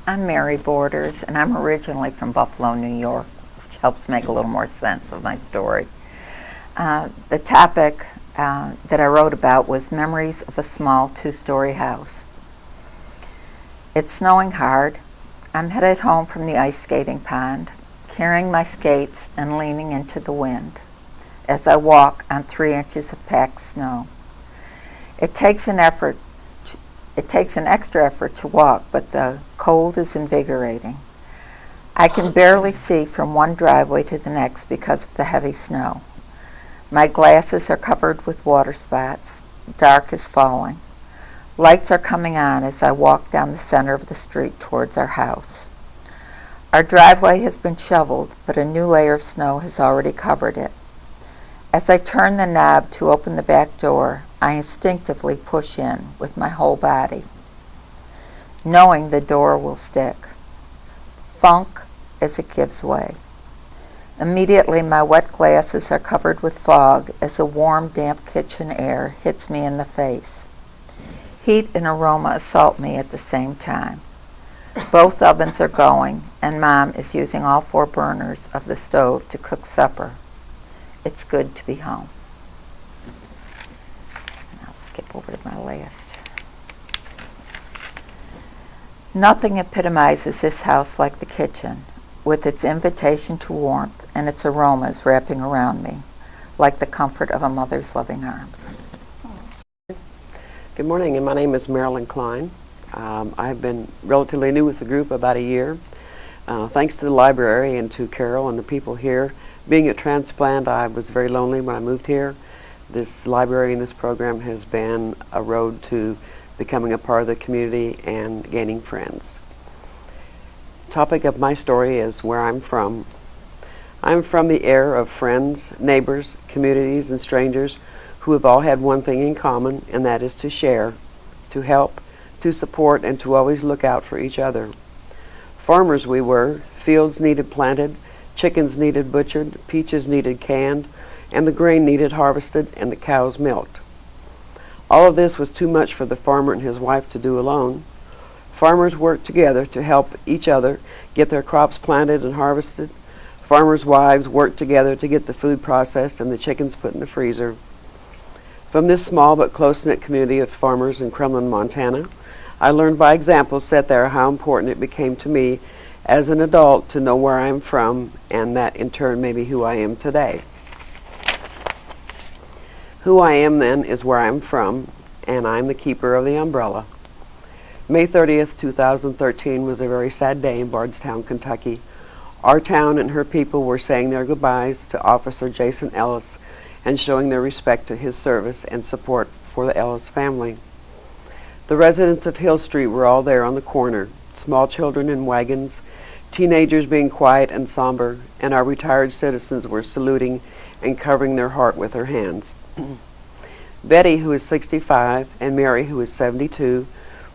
I'm Mary Borders, and I'm originally from Buffalo, New York, which helps make a little more sense of my story. The topic that I wrote about was memories of a small two-story house. It's snowing hard. I'm headed home from the ice skating pond, carrying my skates and leaning into the wind as I walk on 3 inches of packed snow. It takes an extra effort to walk, but the cold is invigorating. I can barely see from one driveway to the next because of the heavy snow. My glasses are covered with water spots. Dark is falling. Lights are coming on as I walk down the center of the street towards our house. Our driveway has been shoveled, but a new layer of snow has already covered it. As I turn the knob to open the back door, I instinctively push in with my whole body, knowing the door will stick. Thunk as it gives way. Immediately, my wet glasses are covered with fog as the warm, damp kitchen air hits me in the face. Heat and aroma assault me at the same time. Both ovens are going, and Mom is using all 4 burners of the stove to cook supper. It's good to be home. And I'll skip over to my last. Nothing epitomizes this house like the kitchen, with its invitation to warmth and its aromas wrapping around me, like the comfort of a mother's loving arms. Good morning, and my name is Marilyn Klein. I've been relatively new with the group, about a year. Thanks to the library and to Carol and the people here. Being a transplant, I was very lonely when I moved here. This library and this program has been a road to becoming a part of the community and gaining friends. Topic of my story is where I'm from. I'm from the air of friends, neighbors, communities, and strangers who have all had one thing in common, and that is to share, to help, to support, and to always look out for each other. Farmers we were. Fields needed planted, chickens needed butchered, peaches needed canned, and the grain needed harvested, and the cows milked. All of this was too much for the farmer and his wife to do alone. Farmers worked together to help each other get their crops planted and harvested. Farmers' wives worked together to get the food processed and the chickens put in the freezer. From this small but close-knit community of farmers in Kremlin, Montana, I learned by example set there how important it became to me as an adult to know where I'm from, and that in turn may be who I am today. Who I am then is where I'm from, and I'm the keeper of the umbrella. May 30th, 2013 was a very sad day in Bardstown, Kentucky. Our town and her people were saying their goodbyes to Officer Jason Ellis and showing their respect to his service and support for the Ellis family. The residents of Hill Street were all there on the corner, small children in wagons, teenagers being quiet and somber, and our retired citizens were saluting and covering their heart with their hands. Betty, who is 65, and Mary, who is 72,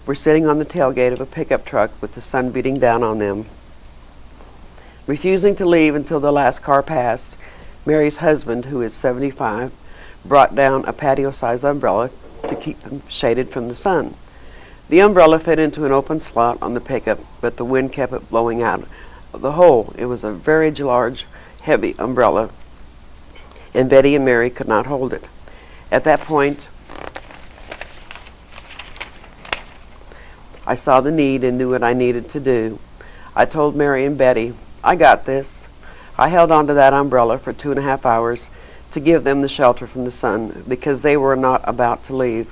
were sitting on the tailgate of a pickup truck with the sun beating down on them. Refusing to leave until the last car passed, Mary's husband, who is 75, brought down a patio-sized umbrella to keep them shaded from the sun. The umbrella fit into an open slot on the pickup, but the wind kept it blowing out of the hole. It was a very large, heavy umbrella, and Betty and Mary could not hold it. At that point, I saw the need and knew what I needed to do. I told Mary and Betty, "I got this." I held onto that umbrella for 2.5 hours to give them the shelter from the sun because they were not about to leave.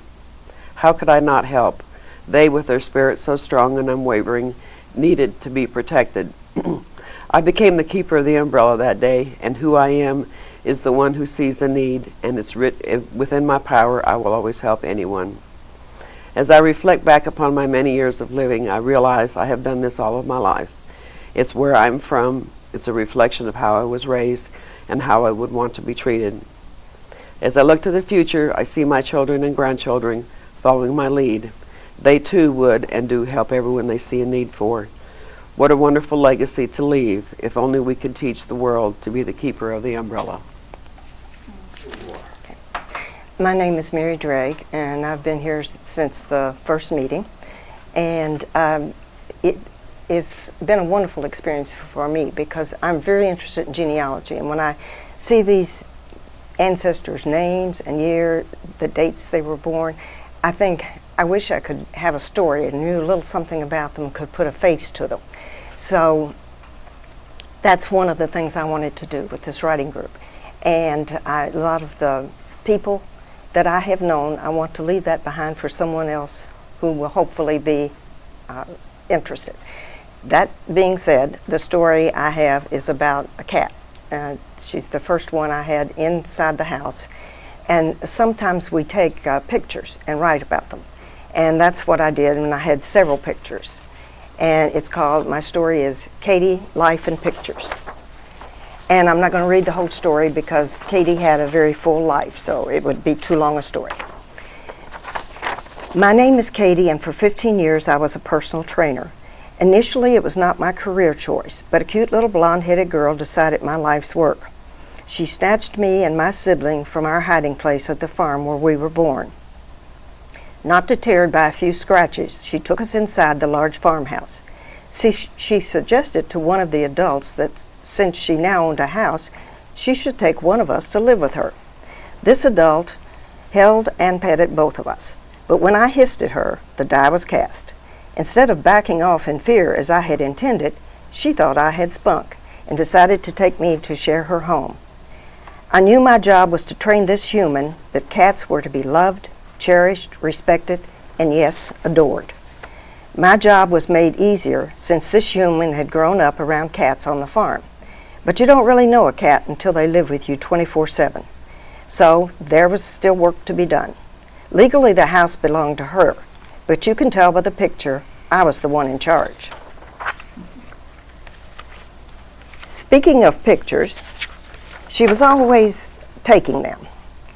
How could I not help? They, with their spirits so strong and unwavering, needed to be protected. I became the keeper of the umbrella that day, and who I am is the one who sees the need, and it's within my power. I will always help anyone. As I reflect back upon my many years of living, I realize I have done this all of my life. It's where I'm from. It's a reflection of how I was raised and how I would want to be treated. As I look to the future, I see my children and grandchildren following my lead. They too would and do help everyone they see a need for. What a wonderful legacy to leave, if only we could teach the world to be the keeper of the umbrella. My name is Mary Drake, and I've been here since the first meeting. And it it's been a wonderful experience for me because I'm very interested in genealogy, and when I see these ancestors' names and year, the dates they were born, I think I wish I could have a story and knew a little something about them, could put a face to them. So that's one of the things I wanted to do with this writing group. And a lot of the people that I have known, I want to leave that behind for someone else who will hopefully be interested. That being said, the story I have is about a cat. She's the first one I had inside the house. And sometimes we take pictures and write about them. And that's what I did, and I had several pictures. And it's called, my story is Katie, Life in Pictures. And I'm not going to read the whole story because Katie had a very full life, so it would be too long a story. My name is Katie, and for 15 years I was a personal trainer. Initially, it was not my career choice, but a cute little blonde-headed girl decided my life's work. She snatched me and my sibling from our hiding place at the farm where we were born. Not deterred by a few scratches, she took us inside the large farmhouse. She suggested to one of the adults that since she now owned a house, she should take one of us to live with her. This adult held and petted both of us, but when I hissed at her, the die was cast. Instead of backing off in fear as I had intended, she thought I had spunk and decided to take me to share her home. I knew my job was to train this human that cats were to be loved, cherished, respected, and yes, adored. My job was made easier since this human had grown up around cats on the farm. But you don't really know a cat until they live with you 24/7. So there was still work to be done. Legally, the house belonged to her, but you can tell by the picture I was the one in charge. Speaking of pictures, she was always taking them.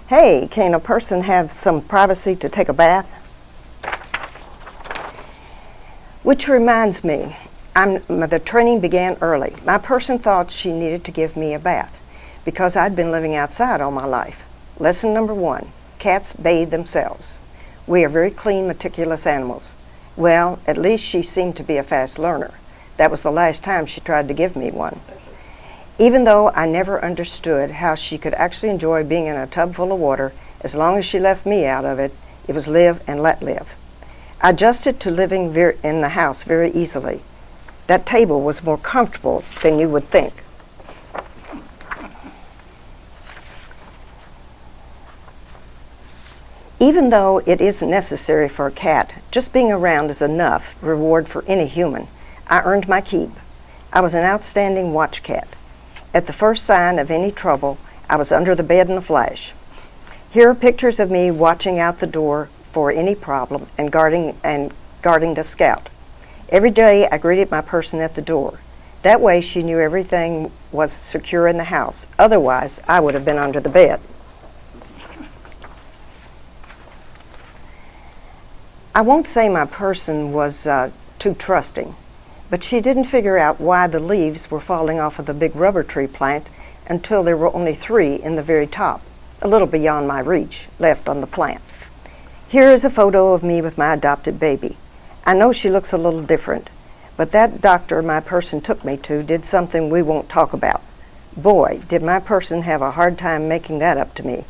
Hey, can a person have some privacy to take a bath? Which reminds me, the training began early. My person thought she needed to give me a bath because I'd been living outside all my life. Lesson number 1, cats bathe themselves. We are very clean, meticulous animals. Well, at least she seemed to be a fast learner. That was the last time she tried to give me one. Even though I never understood how she could actually enjoy being in a tub full of water, as long as she left me out of it, it was live and let live. I adjusted to living in the house very easily. That table was more comfortable than you would think. Even though it isn't necessary for a cat, just being around is enough reward for any human. I earned my keep. I was an outstanding watch cat. At the first sign of any trouble, I was under the bed in a flash. Here are pictures of me watching out the door for any problem and guarding the scout. Every day I greeted my person at the door. That way she knew everything was secure in the house. Otherwise, I would have been under the bed. I won't say my person was too trusting, but she didn't figure out why the leaves were falling off of the big rubber tree plant until there were only 3 in the very top, a little beyond my reach, left on the plant. Here is a photo of me with my adopted baby. I know she looks a little different, but that doctor my person took me to did something we won't talk about. Boy, did my person have a hard time making that up to me.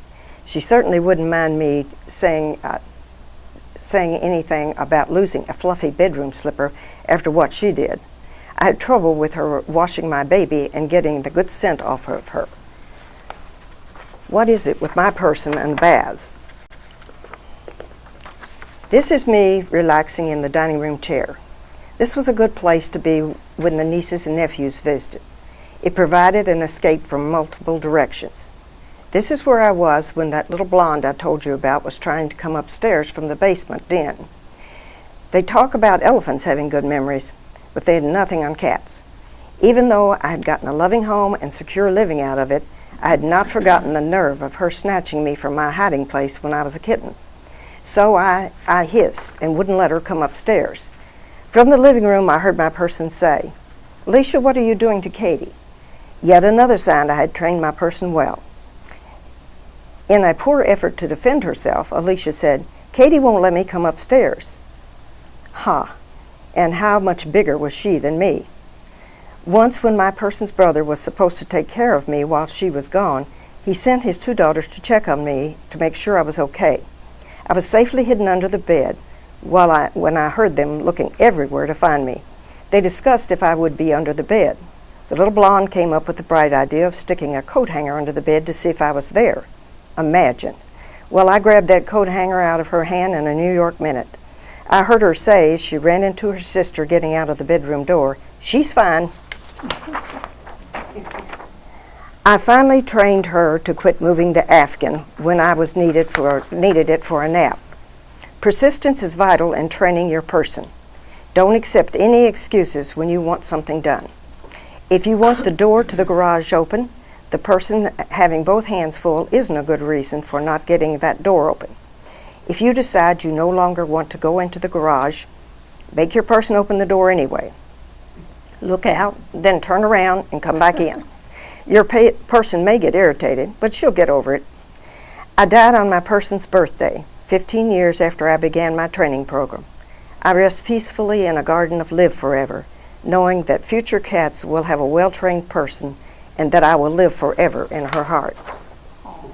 She certainly wouldn't mind me saying anything about losing a fluffy bedroom slipper after what she did. I had trouble with her washing my baby and getting the good scent off of her. What is it with my person and baths? This is me relaxing in the dining room chair. This was a good place to be when the nieces and nephews visited. It provided an escape from multiple directions. This is where I was when that little blonde I told you about was trying to come upstairs from the basement den. They talk about elephants having good memories, but they had nothing on cats. Even though I had gotten a loving home and secure living out of it, I had not forgotten the nerve of her snatching me from my hiding place when I was a kitten. So I hissed and wouldn't let her come upstairs. From the living room, I heard my person say, "Alicia, what are you doing to Katie?" Yet another sign I had trained my person well. In a poor effort to defend herself, Alicia said, "Katie won't let me come upstairs." Ha! and how much bigger was she than me. Once when my person's brother was supposed to take care of me while she was gone, he sent his 2 daughters to check on me to make sure I was okay. I was safely hidden under the bed when I heard them looking everywhere to find me. They discussed if I would be under the bed. The little blonde came up with the bright idea of sticking a coat hanger under the bed to see if I was there. Imagine. Well, I grabbed that coat hanger out of her hand in a New York minute. I heard her say as she ran into her sister getting out of the bedroom door, "She's fine." I finally trained her to quit moving the Afghan when I was needed it for a nap. Persistence is vital in training your person. Don't accept any excuses when you want something done. If you want the door to the garage open, the person having both hands full isn't a good reason for not getting that door open. If you decide you no longer want to go into the garage, make your person open the door anyway. Look out, then turn around and come back in. Your person may get irritated, but she'll get over it. I died on my person's birthday, 15 years after I began my training program. I rest peacefully in a garden of live forever, knowing that future cats will have a well-trained person and that I will live forever in her heart.